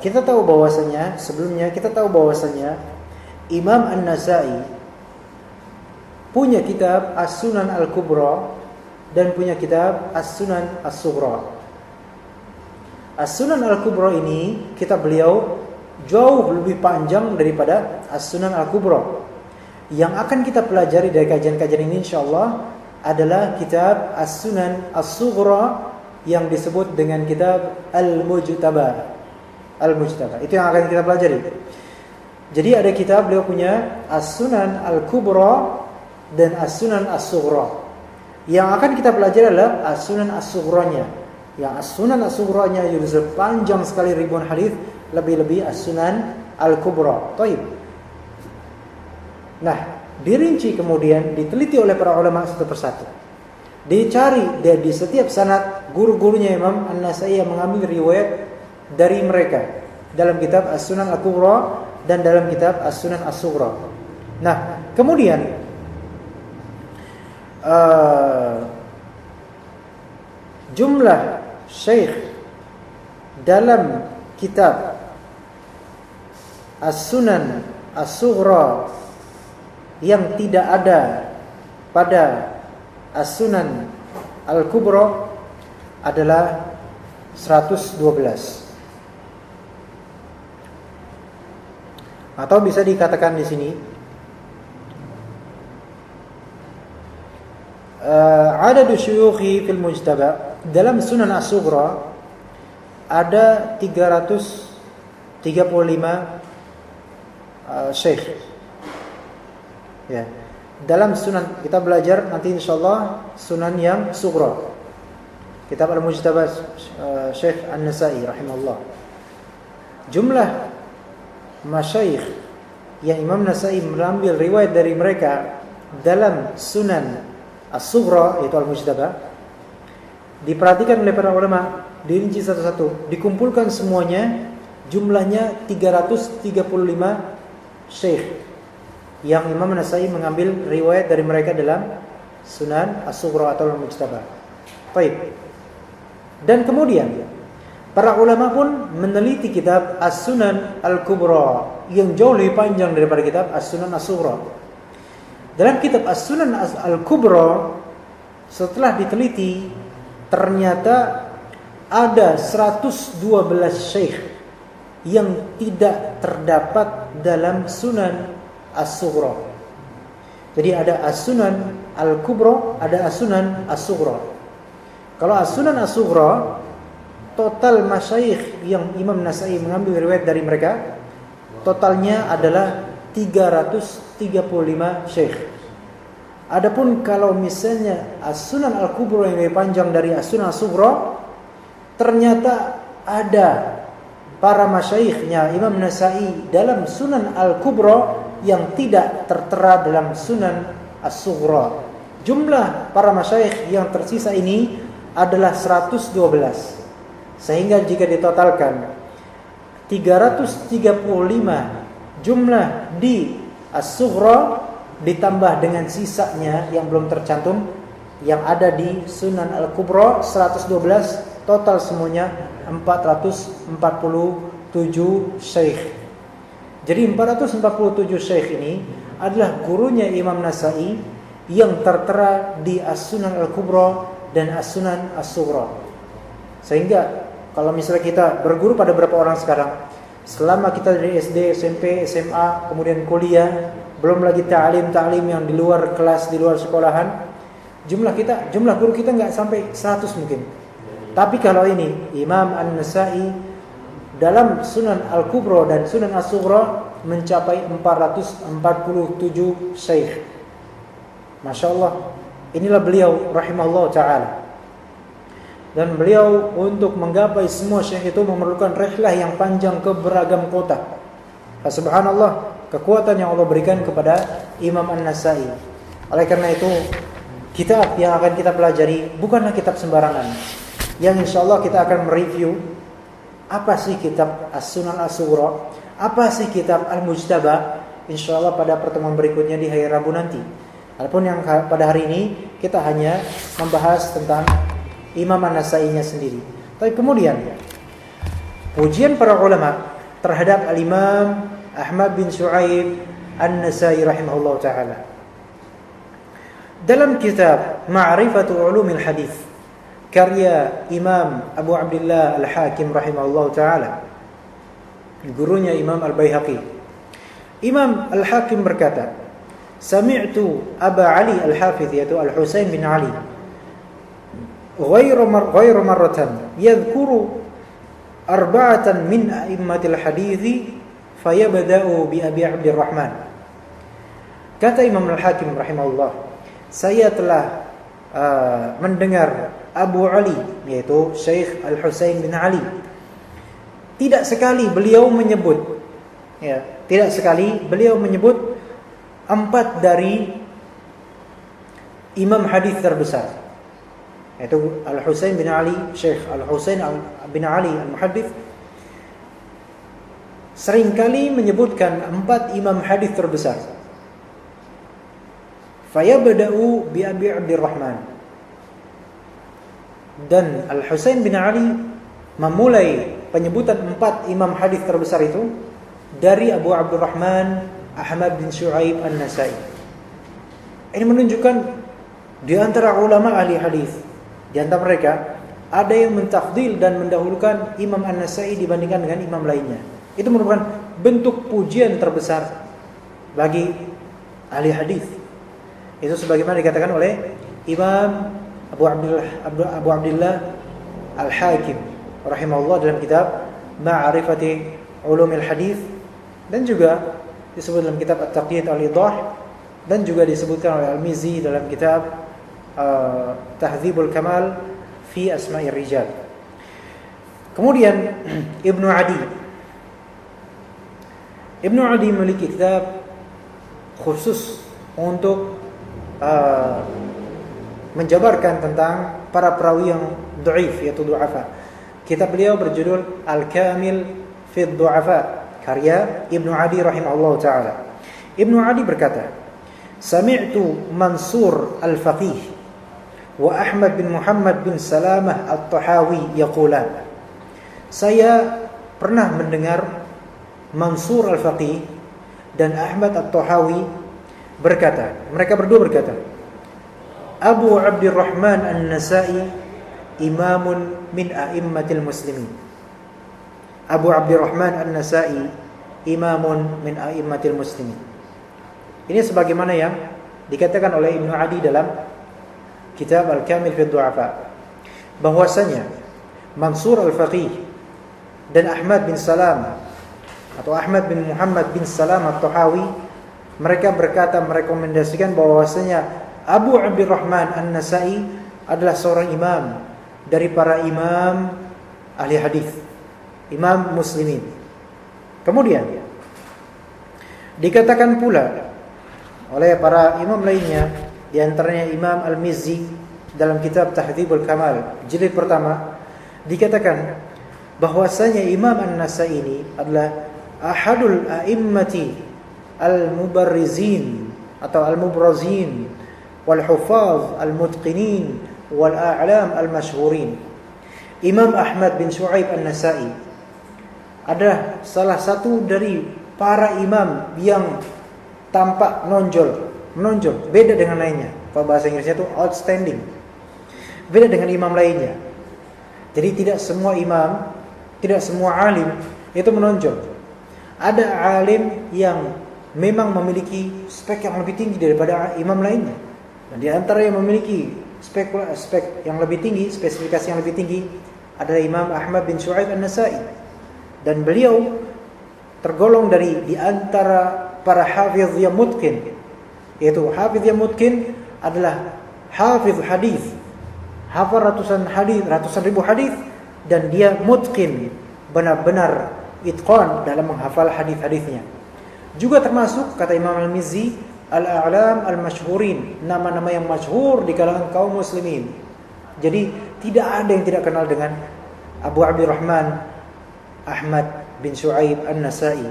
[SPEAKER 2] Kita tahu bahwasanya sebelumnya kita tahu bahwasanya Imam An-Nasa'i punya kitab As-Sunan Al-Kubra dan punya kitab As-Sunan As-Sughra. As-Sunan Al-Kubra ini kitab beliau jauh lebih panjang daripada As-Sunan Al-Kubra. Yang akan kita pelajari dari kajian-kajian ini insyaallah adalah kitab As-Sunan As-Sughra yang disebut dengan kitab Al-Mujtaba. Al-Mujtaba. Itu yang akan kita pelajari. Jadi ada kitab beliau punya As-Sunan Al-Kubra dan As-Sunan As-Sughra. Yang akan kita pelajari adalah As-Sunan As-Sughranya. Yang As-Sunan As-Sughranya juga panjang sekali ribuan hadis, lebih-lebih As-Sunan Al-Kubra. Baik. Nah, dirinci kemudian diteliti oleh para ulama satu persatu. Dicari di setiap sanad guru-gurunya Imam An-Nasa'i yang mengambil riwayat dari mereka dalam kitab As-Sunan Al-Kubra dan dalam kitab As-Sunan As-Sughra. Nah, kemudian jumlah syekh dalam kitab As-Sunan As-Sughra yang tidak ada pada As-Sunan Al-Kubra adalah 112. Atau bisa dikatakan di sini adadu syuyukhi fil mujtaba, dalam Sunan As-Sughra ada 335 syekh. Ya. Dalam Sunan kita belajar nanti insyaallah Sunan yang Sughra. Kitab Al-Mujtaba Syekh An-Nasa'i rahimahullah. Jumlah masyayikh yang Imam Nasa'i mengambil riwayat dari mereka dalam Sunan As-Sughra yaitu Al-Mujtaba, diperhatikan oleh para ulama, dirinci satu-satu, dikumpulkan semuanya, jumlahnya 335 syekh yang Imam Nasa'i mengambil riwayat dari mereka dalam Sunan As-Sughra atau Al-Mujtaba. Baik. Dan kemudian para ulama pun meneliti kitab As-Sunan Al-Kubra yang jauh lebih panjang daripada kitab As-Sunan As-Sughra. Dalam kitab As-Sunan Al-Kubra setelah diteliti ternyata ada 112 syekh yang tidak terdapat dalam Sunan As-Sughra. Jadi ada As-Sunan Al-Kubra, ada As-Sunan As-Sughra. Kalau As-Sunan As-Sughra, total masyayikh yang Imam Nasa'i mengambil riwayat dari mereka totalnya adalah 335 syekh. Adapun kalau misalnya As-Sunan Al-Kubra yang lebih panjang dari As-Sunan As-Sughra, ternyata ada para masyayikhnya Imam Nasa'i dalam Sunan Al-Kubra yang tidak tertera dalam Sunan As-Sughra. Jumlah para masyayikh yang tersisa ini adalah 112. Sehingga jika ditotalkan 335 jumlah di As-Sughra ditambah dengan sisanya yang belum tercantum yang ada di Sunan Al-Kubra 112, total semuanya 447 syekh. Jadi 447 syekh ini adalah gurunya Imam Nasa'i yang tertera di As-Sunan Al-Kubra dan As-Sunan As-Sughra. Sehingga kalau misalnya kita berguru pada beberapa orang sekarang, selama kita dari SD, SMP, SMA, kemudian kuliah, belum lagi ta'lim yang di luar kelas, di luar sekolahan, jumlah guru kita nggak sampai 100 mungkin. Tapi kalau ini Imam An-Nasa'i dalam Sunan Al-Kubra dan Sunan As-Sughra mencapai 447 syekh. Masya Allah. Inilah beliau rahimahullah ta'ala. Dan beliau untuk menggapai semua syekh itu memerlukan rihlah yang panjang ke beragam kota. Subhanallah, kekuatan yang Allah berikan kepada Imam An-Nasa'i. Oleh karena itu, kitab yang akan kita pelajari bukanlah kitab sembarangan. Yang insyaallah kita akan mereview apa sih kitab As-Sunan As-Sughra, apa sih kitab Al-Mujtaba, insyaallah pada pertemuan berikutnya di hari Rabu nanti. Adapun yang pada hari ini kita hanya membahas tentang Imam An-Nasa'i-nya sendiri. Tapi kemudian pujian para ulama terhadap Al-Imam Ahmad bin Syu'aib An-Nasai rahimahullah ta'ala. Dalam kitab Ma'rifatu Ulumil Hadith karya Imam Abu Abdullah Al-Hakim rahimahullah ta'ala, gurunya Imam Al-Baihaqi, Imam Al-Hakim berkata, sami'tu Aba Ali Al-Hafidh, yaitu Al-Husain bin Ali, ghairu marratan yadhkuru arba'atan min a'immatil hadithi fayabda'u bi Abi Abdurrahman. Kata Imam Al-Hakim rahimahullah, saya telah mendengar Abu Ali, yaitu Syekh Al-Husain bin Ali, tidak sekali beliau menyebut, tidak sekali beliau menyebut 4 dari imam hadis terbesar, yaitu Al-Husain bin Ali, Syekh Al-Husain bin Ali Al-Muhaddits seringkali menyebutkan 4 imam hadis terbesar. Fayabda'u bi Abi Abdurrahman. Dan Al-Husain bin Ali memulai penyebutan 4 imam hadis terbesar itu dari Abu Abdurrahman Ahmad bin Shu'aib An-Nasai. Ini menunjukkan di antara ulama ahli hadis, di antara mereka ada yang mentafdil dan mendahulukan Imam An-Nasai dibandingkan dengan imam lainnya. Itu merupakan bentuk pujian terbesar bagi ahli hadis. Itu sebagaimana dikatakan oleh Imam Abu Abdullah Al-Hakim rahimahullah dalam kitab Ma'rifati Ulumil Hadith, dan juga disebut dalam kitab At-Taqyid Al-Idah, dan juga disebutkan oleh Al-Mizzi dalam kitab Tahdzibul Kamal fi Asma'ir Rijal. Kemudian Ibnu Adi memiliki kitab khusus untuk menjabarkan tentang para perawi yang dhaif, yaitu du'afa. Kitab beliau berjudul Al-Kamil fi Du'afa karya Ibnu Adi rahimahullah ta'ala. Ibnu Adi berkata, sami'tu Mansur Al-Faqih wa Ahmad bin Muhammad bin Salamah At-Tahawi yaqulan. Saya pernah mendengar Mansur Al-Faqih dan Ahmad At-Tahawi berkata, mereka berdua berkata, Abu Abdurrahman An-Nasai imamun min a'immatil muslimin. Abu Abdurrahman An-Nasai imamun min a'immatil muslimin. Ini sebagaimana yang dikatakan oleh Ibnu Adi dalam kitab Al-Kamil fi Du'afa, bahwasanya Mansur Al-Faqih dan Ahmad bin Salam atau Ahmad bin Muhammad bin Salam At-Tahawi, mereka berkata, merekomendasikan bahwasanya Abu Abdurrahman An-Nasai adalah seorang imam dari para imam ahli hadis, imam muslimin. Kemudian dikatakan pula oleh para imam lainnya, di antaranya Imam Al-Mizzi dalam kitab Tahdzibul Kamal jilid pertama, dikatakan bahwasanya Imam An-Nasai ini adalah ahadul a'immati al-mubarrizin atau al-mubrazin wal hufaz al-mutqinin wal a'lam al-mashhurin. Imam Ahmad bin Shu'aib An-Nasai adalah salah satu dari para imam yang tampak menonjol, beda dengan lainnya. Kalau bahasa Inggrisnya itu outstanding, beda dengan imam lainnya. Jadi tidak semua imam, tidak semua alim itu menonjol. Ada alim yang memang memiliki spek yang lebih tinggi daripada imam lainnya. Dan di antara yang memiliki spek yang lebih tinggi, spesifikasi yang lebih tinggi adalah Imam Ahmad bin Shu'aib An-Nasai. Dan beliau tergolong di antara para hafiz yang mutqin, yaitu hafiz yang mutqin adalah hafiz hadis, hafal ratusan ribu hadis, dan dia mutqin, benar-benar itqan dalam menghafal hadis-hadisnya. Juga termasuk kata Imam Al-Mizzi al-a'lam al-mashhurin, nama-nama yang masyhur di kalangan kaum muslimin. Jadi tidak ada yang tidak kenal dengan Abu Abdurrahman Ahmad bin Shu'aib An-Nasai.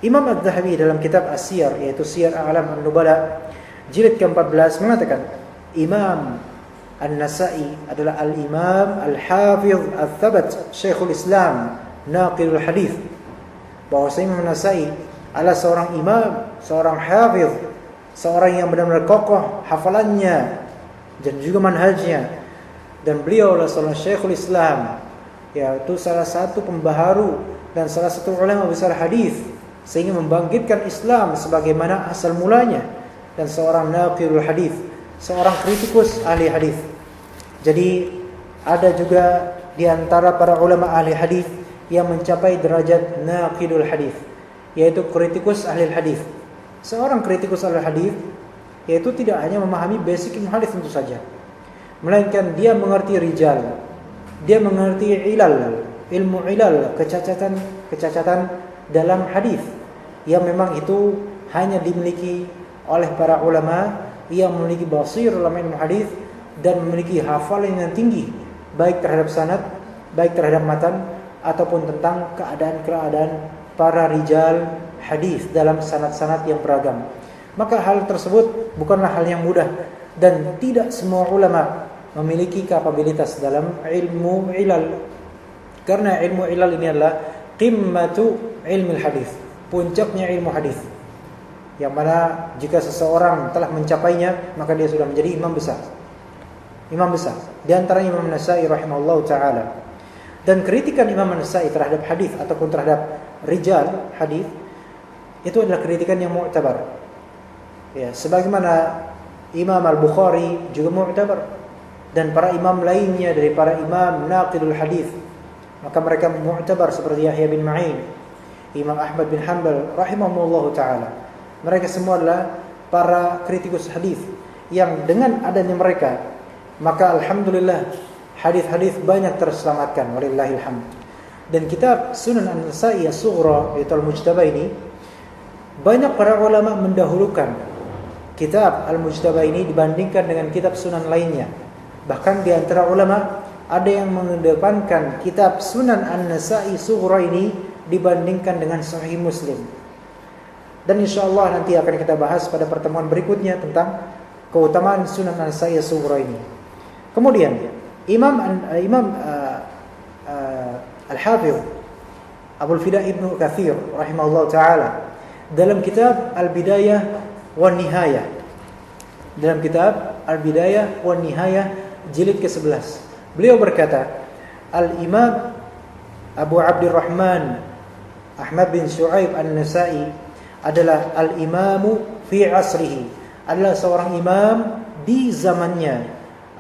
[SPEAKER 2] Imam Adz-Dzahabi dalam kitab As-Siyar, yaitu Siyar A'lam An-Nubala jilid ke-14 mengatakan, Imam An-Nasai adalah al-Imam al-Hafiz al-Thabat Syekhul Islam Naqilul Hadith. Bahwa Imam An-Nasai adalah seorang imam, seorang hafiz, seorang yang benar-benar kokoh hafalannya dan juga manhajnya. Dan beliau adalah seorang Syekhul Islam, yaitu salah satu pembaharu dan salah satu ulama besar hadis, sehingga membangkitkan Islam sebagaimana asal mulanya, dan seorang naqilul hadis, seorang kritikus ahli hadis. Jadi ada juga di antara para ulama ahli hadis yang mencapai derajat naqidul hadis, yaitu kritikus ahli hadis. Seorang kritikus ahli hadis yaitu tidak hanya memahami basic ilmu hadis tentu saja, melainkan dia mengerti rijal, dia mengerti ilal, ilmu ilal, kecacatan dalam hadis yang memang itu hanya dimiliki oleh para ulama yang memiliki basir dalam ilmu hadis dan memiliki hafalan yang tinggi baik terhadap sanad, baik terhadap matan, ataupun tentang keadaan-keadaan para rijal hadis dalam sanad-sanad yang beragam. Maka hal tersebut bukanlah hal yang mudah, dan tidak semua ulama memiliki kapabilitas dalam ilmu ilal. Karena ilmu ilal ini adalah qimmatu ilmu hadis, puncaknya ilmu hadis, yang mana jika seseorang telah mencapainya maka dia sudah menjadi imam besar. Imam besar di antara Imam Nasa'i rahimahullahu taala. Dan kritikan Imam Nasa'i terhadap hadis ataupun terhadap rijal hadis itu adalah kritikan yang mu'tabar. Ya, sebagaimana Imam Al-Bukhari juga mu'tabar, dan para imam lainnya dari para imam naqidul hadis, maka mereka mu'tabar seperti Yahya bin Ma'in, Imam Ahmad bin Hanbal rahimahumullah taala. Mereka semua adalah para kritikus hadis yang dengan adanya mereka maka alhamdulillah hadis-hadis banyak terselamatkan, walillahil hamd. Dan kitab Sunan An-Nasa'i As-Sughra yaitu Al-Mujtaba ini, banyak para ulama mendahulukan kitab Al-Mujtaba ini dibandingkan dengan kitab sunan lainnya. Bahkan di antara ulama ada yang mengedepankan kitab Sunan An-Nasa'i Sughra ini dibandingkan dengan Sahih Muslim. Dan insyaallah nanti akan kita bahas pada pertemuan berikutnya tentang keutamaan Sunan An-Nasa'i Sughra ini. Kemudian Imam Al-Hafidh Abul Fida Ibnu Katsir rahimahullah taala dalam kitab Al-Bidayah wan Nihayah, dalam kitab Al-Bidayah wan Nihayah jilid ke-11, beliau berkata, Al-Imam Abu Abdurrahman Ahmad bin Shu'aib An-Nasa'i adalah al-imamu fi asrihi, adalah seorang imam di zamannya,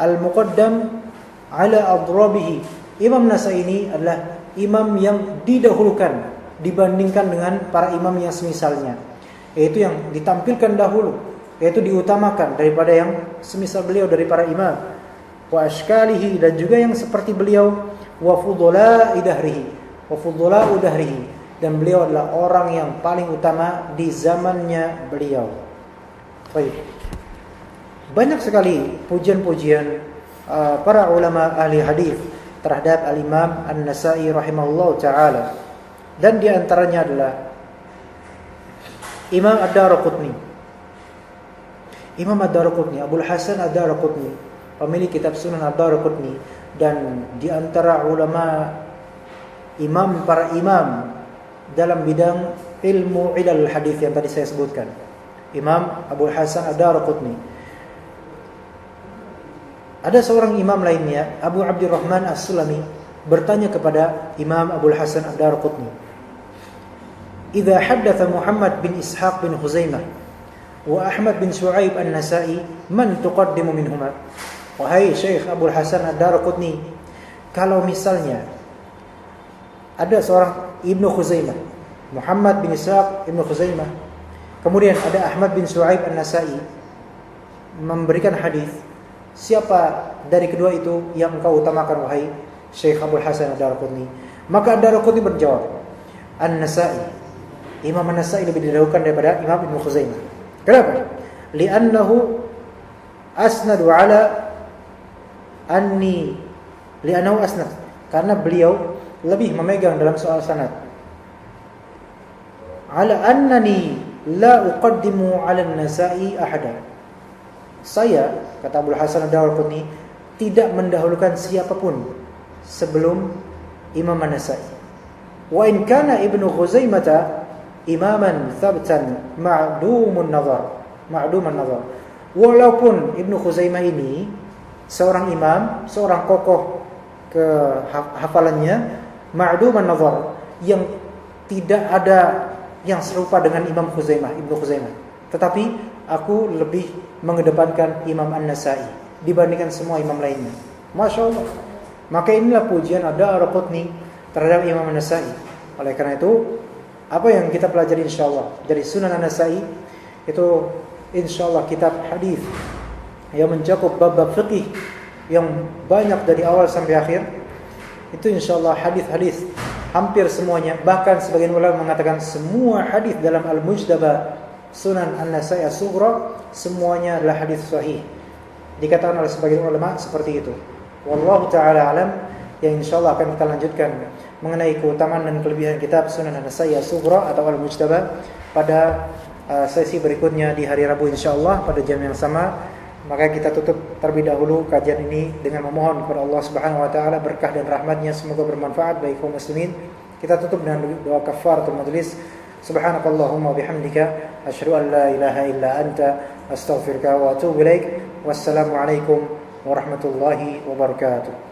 [SPEAKER 2] al-muqaddam ala adrabihi. Imam Nasa'i ini adalah imam yang didahulukan dibandingkan dengan para imam yang semisalnya, yaitu yang ditampilkan dahulu, yaitu diutamakan daripada yang semisal beliau dari para imam. Wa ashkalihi, dan juga yang seperti beliau. Wa fudula'i dahrihi, wa fudula'u dahrihi, dan beliau adalah orang yang paling utama di zamannya beliau. Baik. Banyak sekali pujian-pujian para ulama ahli hadis terhadap al-Imam An-Nasa'i rahimahullah taala, dan di antaranya adalah Imam Ad-Daraqutni. Imam Ad-Daraqutni, Abul Hasan Ad-Daraqutni, pemilik kitab Sunan Ad-Daraqutni, dan di antara ulama imam, para imam dalam bidang ilmu ilal hadis yang tadi saya sebutkan, Imam Abul Hasan Ad-Daraqutni. Ada seorang imam lainnya, Abu Abdurrahman As-Sulami, bertanya kepada Imam Abul Hasan Ad-Daraqutni, "Idza haddatsa Muhammad bin Ishaq bin Khuzaimah wa Ahmad bin Shu'aib An-Nasa'i, man tuqaddimu minhuma?" Wahai Syekh Abul Hasan Ad-Daraqutni, kalau misalnya ada seorang Ibnu Khuzaimah, Muhammad bin Ishaq Ibnu Khuzaimah, kemudian ada Ahmad bin Shu'aib An-Nasa'i memberikan hadis, siapa dari kedua itu yang engkau utamakan wahai Syekh Abul Hasan Ad-Daraqutni? Maka Ad-Daraqutni berjawab, An-Nasa'i. Imam An-Nasa'i lebih didahulukan daripada Imam Ibnu Khuzaimah. Kenapa? Li'annahu asnadu ala anni, li'annahu asnad, karena beliau lebih memegang dalam soal sanad. Ala annani la uqaddimu ala An-Nasa'i ahada. Saya, kata Abul Hasan Ad-Daraqutni, tidak mendahulukan siapapun sebelum Imam An-Nasa'i. Wa in kana Ibnu Khuzaimah imaman thabtan ma'dumun nazar. Walaupun Ibnu Khuzaimah ini seorang imam, seorang kokoh ke hafalannya, ma'duman nazar, yang tidak ada yang serupa dengan Ibnu Khuzaimah. Tetapi aku lebih mengedepankan Imam An-Nasai dibandingkan semua imam lainnya. Masya Allah. Maka inilah pujian Ad-Daraqutni terhadap Imam An-Nasai. Oleh karena itu, apa yang kita pelajari insyaallah dari Sunan An-Nasai itu insyaallah kitab hadis yang mencakup bab-bab fikih yang banyak dari awal sampai akhir. Itu insyaallah hadis-hadis hampir semuanya, bahkan sebagian ulama mengatakan semua hadis dalam Al-Mujtaba Sunan An-Nasai As-Sughra semuanya adalah hadis sahih. Dikatakan oleh sebagian ulama seperti itu. Wallahu taala alam. Yang insyaallah akan kita lanjutkan mengenai keutamaan dan kelebihan kitab Sunan An-Nasai As-Sughra atau Al-Mujtaba pada sesi berikutnya di hari Rabu insyaallah pada jam yang sama. Maka kita tutup terlebih dahulu kajian ini dengan memohon kepada Allah Subhanahu wa taala berkah dan rahmatnya, semoga bermanfaat bagi kaum muslimin. Kita tutup dengan doa kafaratul majlis. Subhanakallahumma bihamdika asyhadu an la ilaha illa anta astaghfiruka wa atubu ilaik. Wassalamu alaikum warahmatullahi wabarakatuh.